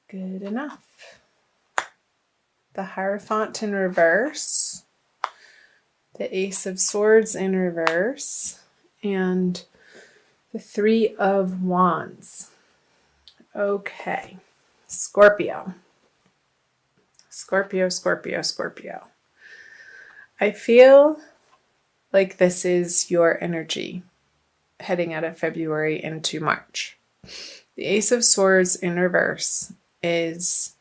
Good enough. The Hierophant in reverse, the Ace of Swords in reverse, and the Three of Wands. Okay, Scorpio. Scorpio, Scorpio, Scorpio. I feel like this is your energy heading out of February into March. The Ace of Swords in reverse is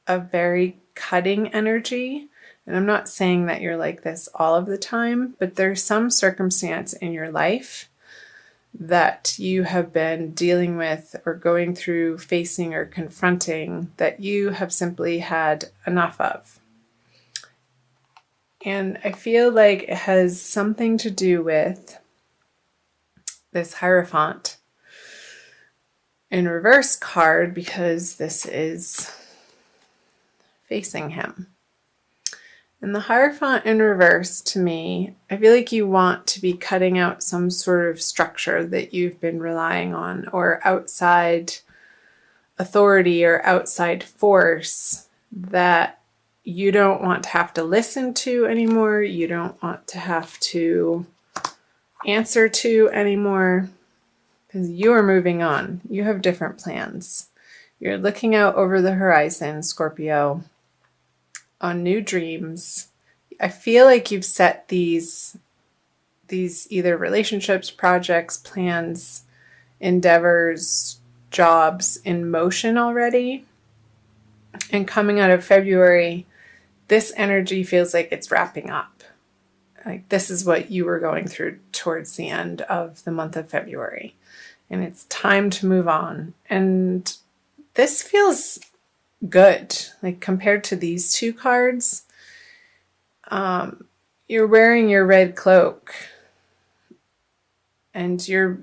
a very cutting energy. And I'm not saying that you're like this all of the time, but there's some circumstance in your life that you have been dealing with or going through, facing or confronting that you have simply had enough of. And I feel like it has something to do with this Hierophant in reverse card, because this is facing him. And the Hierophant in reverse, to me, I feel like you want to be cutting out some sort of structure that you've been relying on, or outside authority or outside force that you don't want to have to listen to anymore. You don't want to have to answer to anymore, because you are moving on. You have different plans. You're looking out over the horizon, Scorpio, on new dreams. I feel like you've set these either relationships, projects, plans, endeavors, jobs in motion already. And coming out of February, this energy feels like it's wrapping up. Like this is what you were going through towards the end of the month of February. And it's time to move on. And this feels good. Like compared to these two cards, you're wearing your red cloak and you're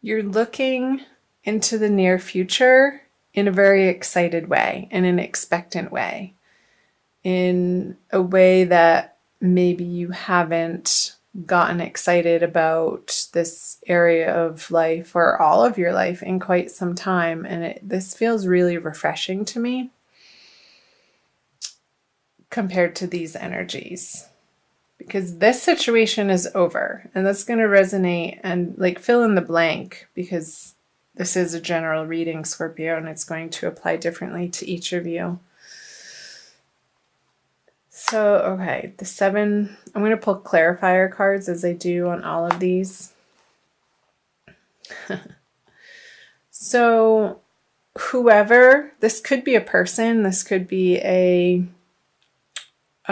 looking into the near future in a very excited way, in an expectant way, in a way that maybe you haven't gotten excited about this area of life or all of your life in quite some time. And this feels really refreshing to me compared to these energies, because this situation is over. And that's going to resonate and like fill in the blank, because this is a general reading, Scorpio, and it's going to apply differently to each of you. So, okay, the 7, I'm going to pull clarifier cards as I do on all of these. So, whoever, this could be a person, this could be a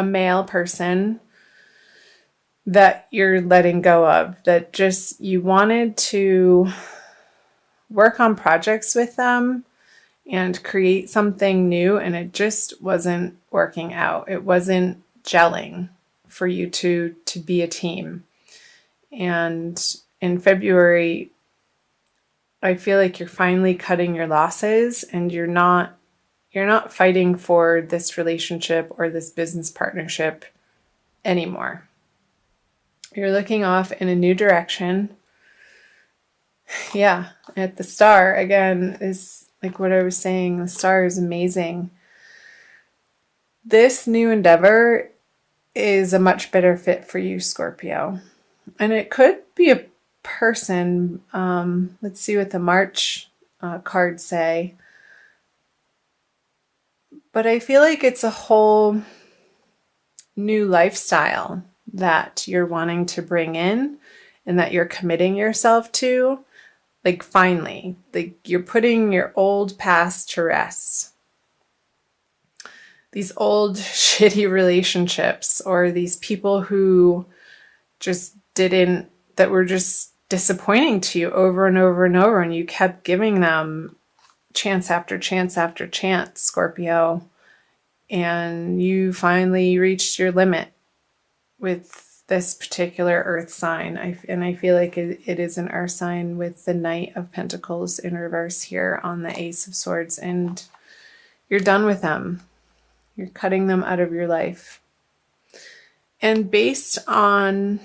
male person that you're letting go of, that just you wanted to work on projects with them and create something new, and it just wasn't working out. It wasn't gelling for you to be a team. And in February, I feel like you're finally cutting your losses, and you're not fighting for this relationship or this business partnership anymore. You're looking off in a new direction. Yeah, at the star again is like what I was saying, the star is amazing. This new endeavor is a much better fit for you, Scorpio. And it could be a person. Let's see what the March cards say. But I feel like it's a whole new lifestyle that you're wanting to bring in and that you're committing yourself to. Like finally, like you're putting your old past to rest. These old shitty relationships, or these people who just that were just disappointing to you over and over and over, and you kept giving them chance after chance after chance, Scorpio, and you finally reached your limit with this particular earth sign. I feel like it is an earth sign with the Knight of Pentacles in reverse here on the Ace of Swords, and you're done with them. You're cutting them out of your life. And based on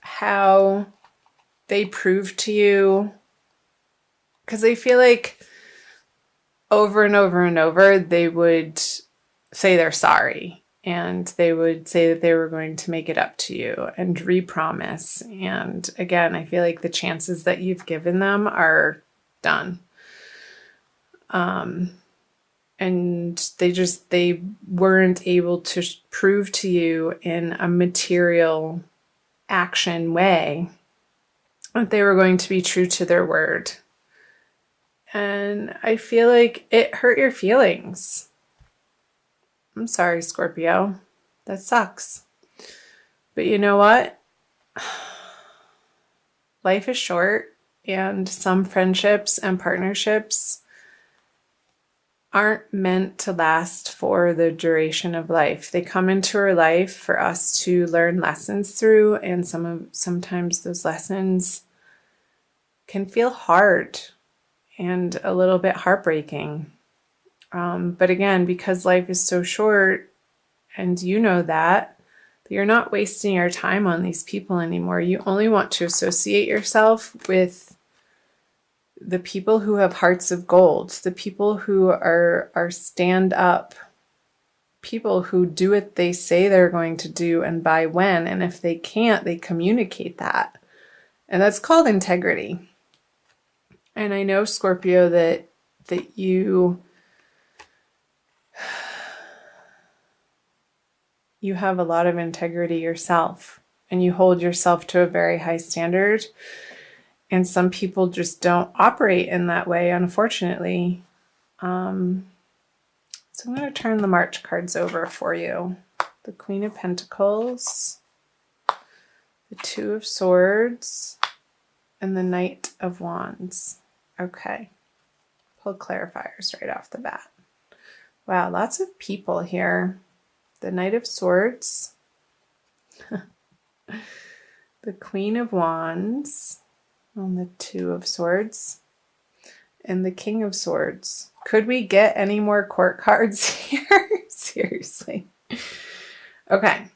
how they prove to you, because they feel like over and over and over, they would say they're sorry. And they would say that they were going to make it up to you and re-promise. And again, I feel like the chances that you've given them are done. And they weren't able to prove to you in a material action way that they were going to be true to their word. And I feel like it hurt your feelings. I'm sorry, Scorpio. That sucks. But you know what? Life is short, and some friendships and partnerships aren't meant to last for the duration of life. They come into our life for us to learn lessons through, and sometimes those lessons can feel hard and a little bit heartbreaking. But again, because life is so short, and you know that you're not wasting your time on these people anymore. You only want to associate yourself with the people who have hearts of gold, the people who are stand up, people who do what they say they're going to do and by when. And if they can't, they communicate that. And that's called integrity. And I know, Scorpio, that you have a lot of integrity yourself, and you hold yourself to a very high standard. And some people just don't operate in that way, unfortunately. So I'm going to turn the March cards over for you. The Queen of Pentacles, the Two of Swords, and the Knight of Wands. Okay. Pull clarifiers right off the bat. Wow, lots of people here. The Knight of Swords, the Queen of Wands, and the Two of Swords, and the King of Swords. Could we get any more court cards here? Seriously. Okay.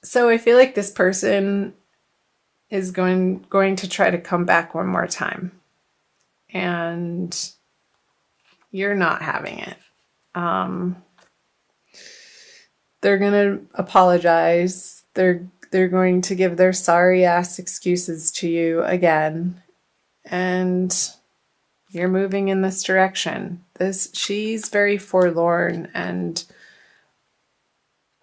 So I feel like this person is going to try to come back one more time. And you're not having it. They're going to apologize. They're going to give their sorry ass excuses to you again. And you're moving in this direction. She's very forlorn, and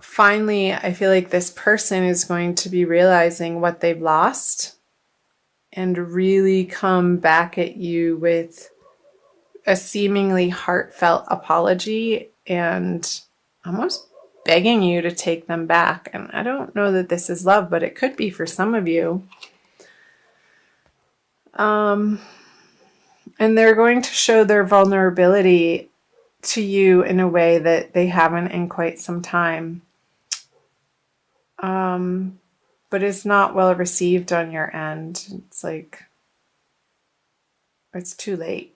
finally I feel like this person is going to be realizing what they've lost and really come back at you with a seemingly heartfelt apology and almost begging you to take them back. And I don't know that this is love, but it could be for some of you. And they're going to show their vulnerability to you in a way that they haven't in quite some time. But it's not well received on your end. It's like, it's too late.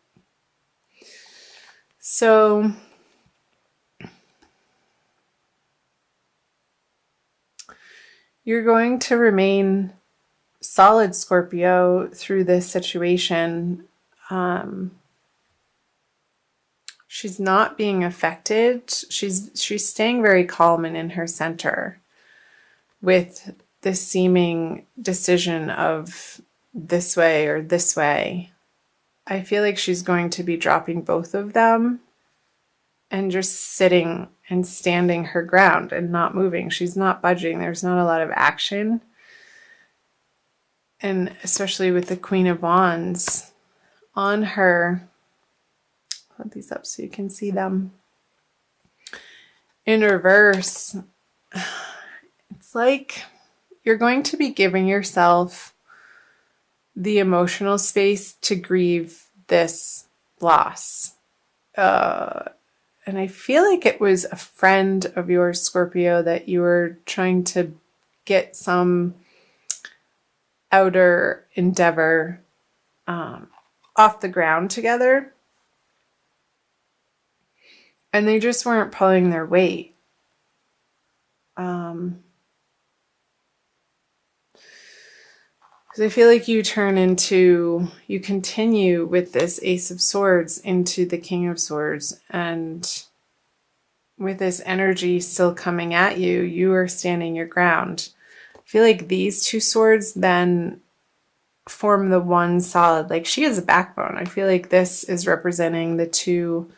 So you're going to remain solid, Scorpio, through this situation. She's not being affected. She's staying very calm and in her center with this seeming decision of this way or this way. I feel like she's going to be dropping both of them and just sitting and standing her ground and not moving. She's not budging. There's not a lot of action. And especially with the Queen of Wands on her, put these up so you can see them. In reverse, it's like you're going to be giving yourself the emotional space to grieve this loss. And I feel like it was a friend of yours, Scorpio, that you were trying to get some outer endeavor off the ground together. And they just weren't pulling their weight. Because I feel like you continue with this Ace of Swords into the King of Swords, and with this energy still coming at you, you are standing your ground. I feel like these two swords then form the one solid, like she has a backbone. I feel like this is representing the Two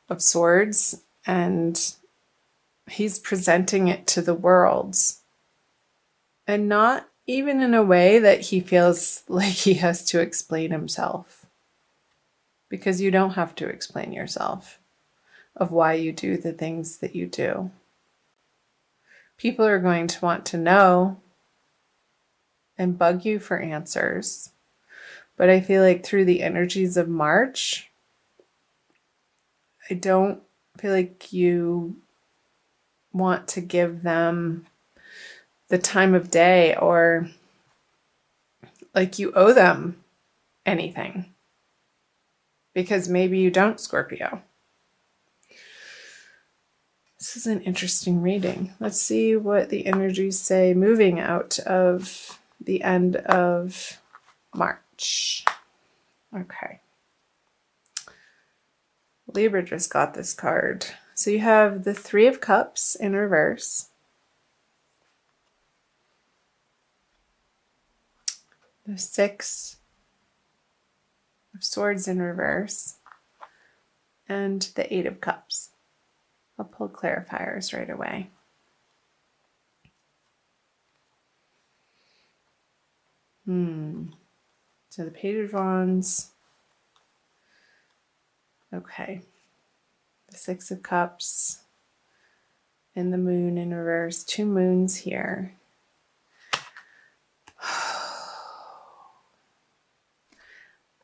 of Swords, and he's presenting it to the world, and not even in a way that he feels like he has to explain himself, because you don't have to explain yourself of why you do the things that you do. People are going to want to know and bug you for answers. But I feel like through the energies of March, I don't feel like you want to give them the time of day, or like you owe them anything. Because maybe you don't, Scorpio. This is an interesting reading. Let's see what the energies say moving out of the end of March. Okay. Libra just got this card. So you have the Three of Cups in reverse. The Six of Swords in reverse. And the Eight of Cups. I'll pull clarifiers right away. So the Page of Wands. Okay. The Six of Cups. And the Moon in reverse. Two moons here.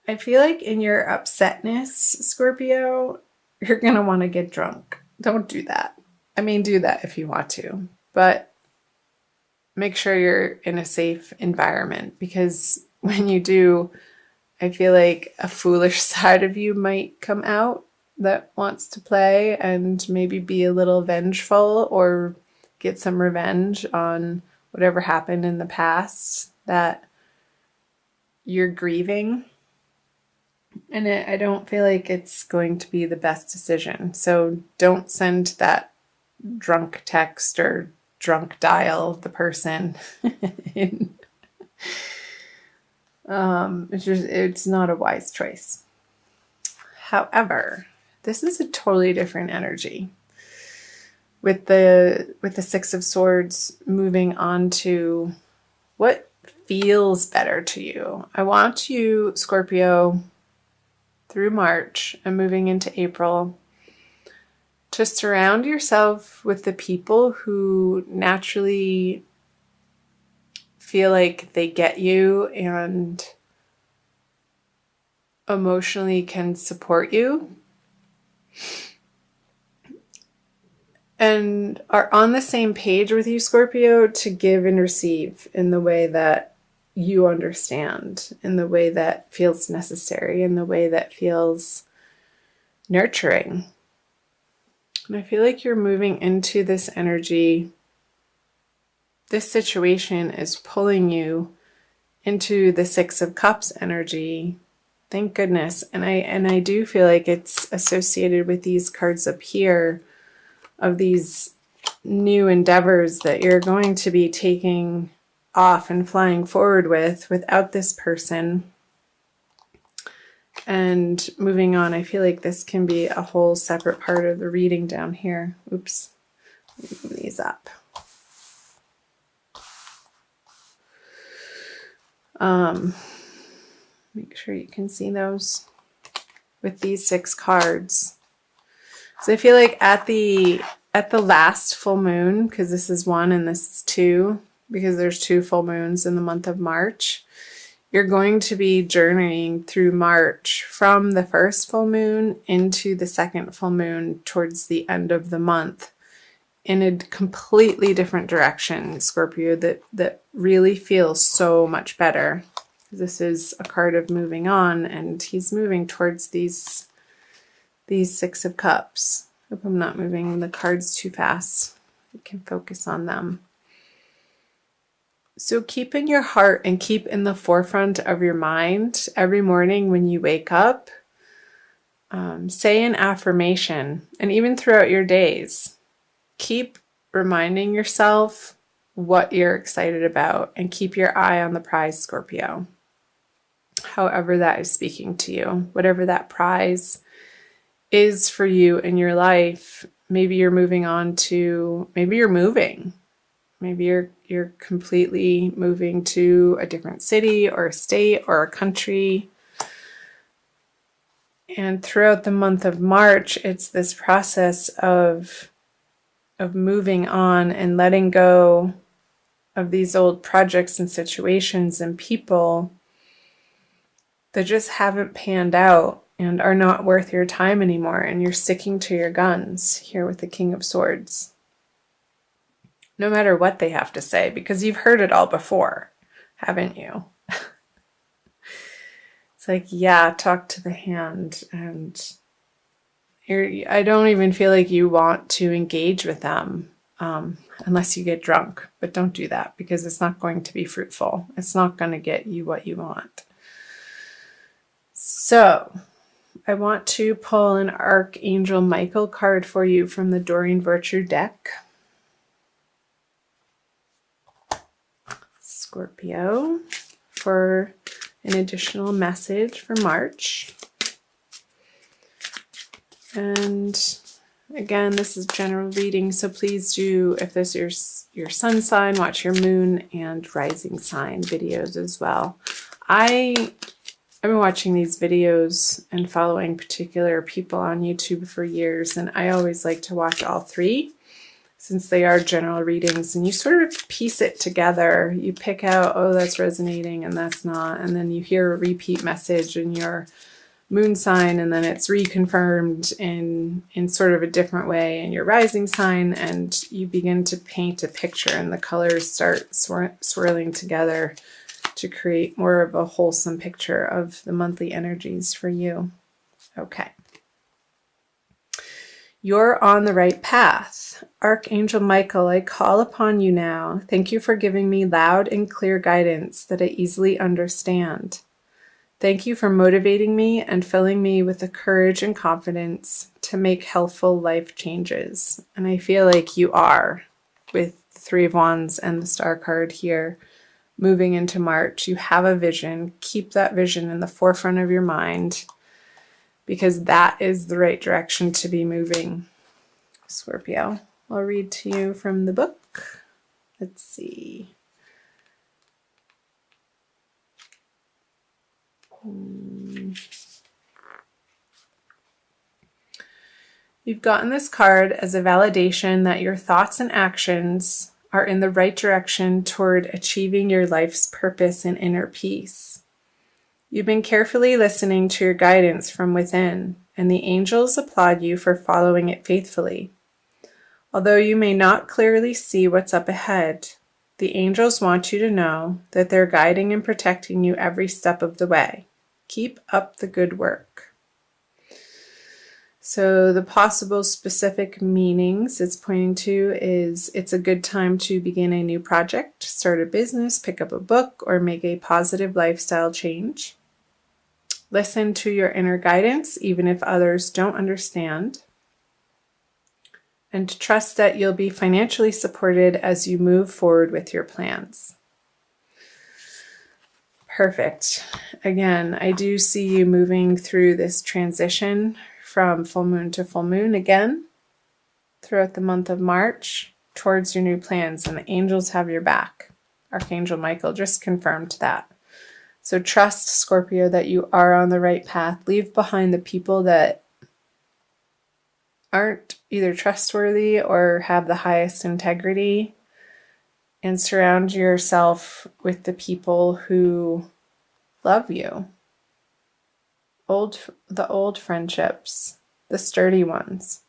I feel like in your upsetness, Scorpio, you're going to want to get drunk. Don't do that. I mean, do that if you want to, but make sure you're in a safe environment, because when you do, I feel like a foolish side of you might come out that wants to play and maybe be a little vengeful or get some revenge on whatever happened in the past that you're grieving. And I don't feel like it's going to be the best decision. So don't send that drunk text or drunk dial the person. It's not a wise choice. However, this is a totally different energy. With the Six of Swords moving on to what feels better to you. I want you, Scorpio, through March and moving into April, to surround yourself with the people who naturally feel like they get you and emotionally can support you and are on the same page with you, Scorpio, to give and receive in the way that you understand, in the way that feels necessary, in the way that feels nurturing. And I feel like you're moving into this energy. This situation is pulling you into the Six of Cups energy. Thank goodness. And I do feel like it's associated with these cards up here of these new endeavors that you're going to be taking off and flying forward without this person. And moving on, I feel like this can be a whole separate part of the reading down here. Oops. Let me move these up. Make sure you can see those with these 6 cards. So I feel like at the last full moon, because this is 1 and this is 2, because there's 2 full moons in the month of March, you're going to be journeying through March from the first full moon into the second full moon towards the end of the month in a completely different direction, Scorpio, that really feels so much better. This is a card of moving on, and he's moving towards these 6 of Cups. Hope I'm not moving the cards too fast. I can focus on them. So keep in your heart and keep in the forefront of your mind every morning when you wake up. Say an affirmation, and even throughout your days, keep reminding yourself what you're excited about and keep your eye on the prize, Scorpio. However that is speaking to you, whatever that prize is for you in your life. Maybe you're moving on to, maybe you're moving. Maybe you're completely moving to a different city or a state or a country. And throughout the month of March, it's this process of moving on and letting go of these old projects and situations and people that just haven't panned out and are not worth your time anymore. And you're sticking to your guns here with the King of Swords. No matter what they have to say, because you've heard it all before, haven't you? It's like, yeah, talk to the hand, and I don't even feel like you want to engage with them unless you get drunk. But don't do that, because it's not going to be fruitful. It's not going to get you what you want. So I want to pull an Archangel Michael card for you from the Doreen Virtue deck. Scorpio, for an additional message for March. And again, this is general reading, so please do, if this is your sun sign, watch your moon and rising sign videos as well. I've been watching these videos and following particular people on YouTube for years, and I always like to watch all three since they are general readings, and you sort of piece it together. You pick out, oh, that's resonating and that's not, and then you hear a repeat message in your moon sign, and then it's reconfirmed in sort of a different way in your rising sign, and you begin to paint a picture, and the colors start swirling together to create more of a wholesome picture of the monthly energies for you. Okay. You're on the right path. Archangel Michael, I call upon you now. Thank you for giving me loud and clear guidance that I easily understand. Thank you for motivating me and filling me with the courage and confidence to make healthful life changes. And I feel like you are, with the Three of Wands and the Star card here. Moving into March, you have a vision. Keep that vision in the forefront of your mind, because that is the right direction to be moving, Scorpio. I'll read to you from the book. Let's see. You've gotten this card as a validation that your thoughts and actions are in the right direction toward achieving your life's purpose and inner peace. You've been carefully listening to your guidance from within, and the angels applaud you for following it faithfully. Although you may not clearly see what's up ahead, the angels want you to know that they're guiding and protecting you every step of the way. Keep up the good work. So the possible specific meanings it's pointing to is it's a good time to begin a new project, start a business, pick up a book, or make a positive lifestyle change. Listen to your inner guidance, even if others don't understand. And trust that you'll be financially supported as you move forward with your plans. Perfect. Again, I do see you moving through this transition from full moon to full moon again throughout the month of March towards your new plans, and the angels have your back. Archangel Michael just confirmed that. So trust, Scorpio, that you are on the right path. Leave behind the people that aren't either trustworthy or have the highest integrity, and surround yourself with the people who love you. The old friendships, the sturdy ones.